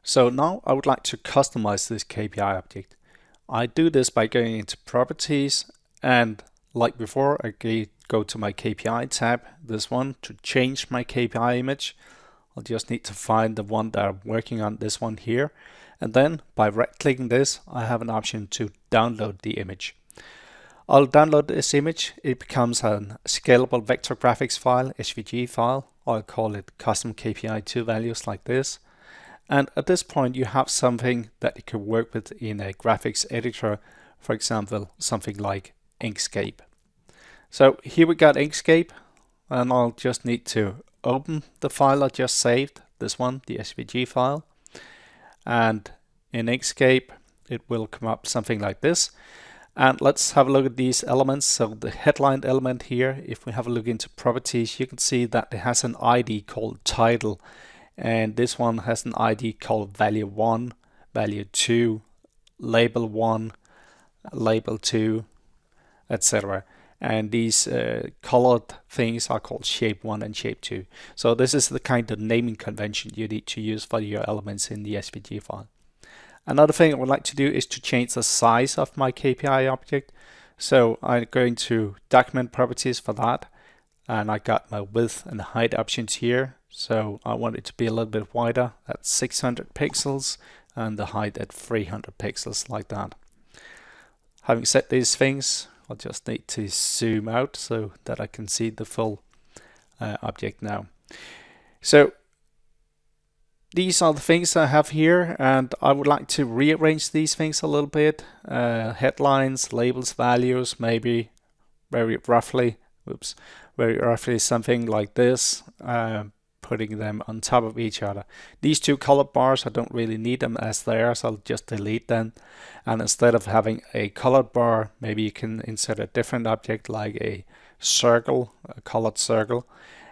So now I would like to customize this KPI object. I do this by going into properties, and like before, I go to my KPI tab, this one, to change my KPI image. I'll just need to find the one that I'm working on, this one here. And then by right clicking this, I have an option to download the image. I'll download this image. It becomes a scalable vector graphics file, SVG file. I'll call it custom KPI2 values like this. And at this point, you have something that you can work with in a graphics editor, for example, something like Inkscape. So here we got Inkscape, and I'll just need to open the file I just saved, this one, the SVG file. And in Inkscape, it will come up something like this. And let's have a look at these elements. So the headline element here, if we have a look into properties, you can see that it has an ID called title. And this one has an ID called value 1, value 2, label 1, label 2, etc. And these colored things are called shape 1 and shape 2. So this is the kind of naming convention you need to use for your elements in the SVG file. Another thing I would like to do is to change the size of my KPI object. So I'm going to document properties for that. And I got my width and height options here. So I want it to be a little bit wider at 600 pixels and the height at 300 pixels, like that. Having set these things, I'll just need to zoom out so that I can see the full object now. So these are the things I have here, and I would like to rearrange these things a little bit. Headlines, labels, values, maybe very roughly something like this, putting them on top of each other. These two colored bars, I don't really need them as they are, so I'll just delete them. And instead of having a colored bar, maybe you can insert a different object like a circle, a colored circle.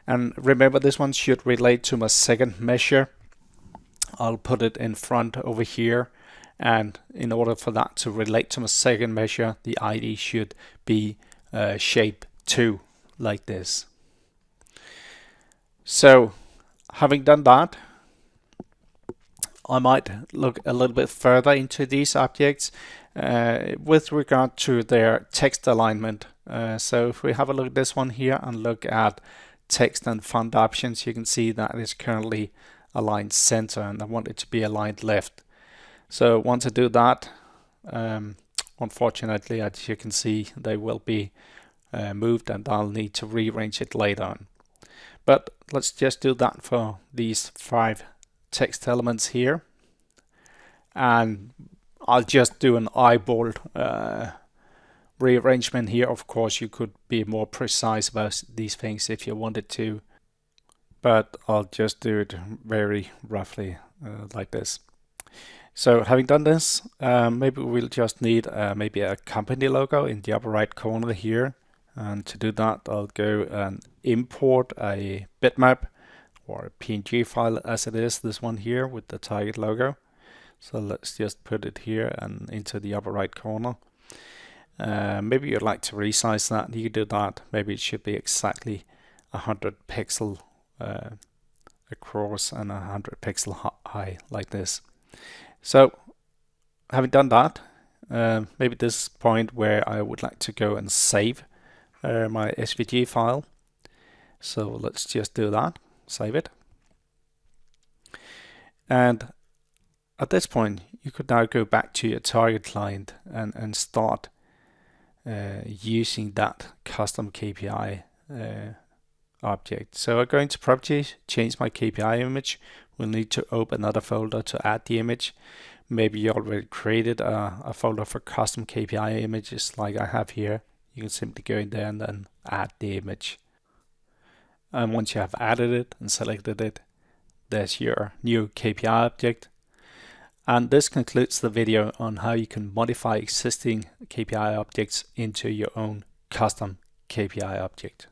And remember, this one should relate to my second measure. I'll put it in front over here. And in order for that to relate to my second measure, the ID should be shape 2, like this. So having done that, I might look a little bit further into these objects with regard to their text alignment. So if we have a look at this one here and look at text and font options, you can see that it's currently aligned center, and I want it to be aligned left. So once I do that, unfortunately, as you can see, they will be moved, and I'll need to rearrange it later on. But let's just do that for these 5 text elements here. And I'll just do an eyeball rearrangement here. Of course, you could be more precise about these things if you wanted to, but I'll just do it very roughly like this. So having done this, maybe we'll just need maybe a company logo in the upper right corner here. And to do that, I'll go and import a bitmap or a PNG file as it is, this one here with the target logo. So let's just put it here and into the upper right corner. Maybe you'd like to resize that. You can do that. Maybe it should be exactly 100 pixel across and 100 pixel high, like this. So having done that, maybe this point where I would like to go and save my SVG file. So let's just do that, save it. And at this point, you could now go back to your target client and start using that custom KPI object. So I go into properties, change my KPI image. We'll need to open another folder to add the image. Maybe you already created a folder for custom KPI images like I have here. You can simply go in there and then add the image. And once you have added it and selected it, there's your new KPI object. And this concludes the video on how you can modify existing KPI objects into your own custom KPI object.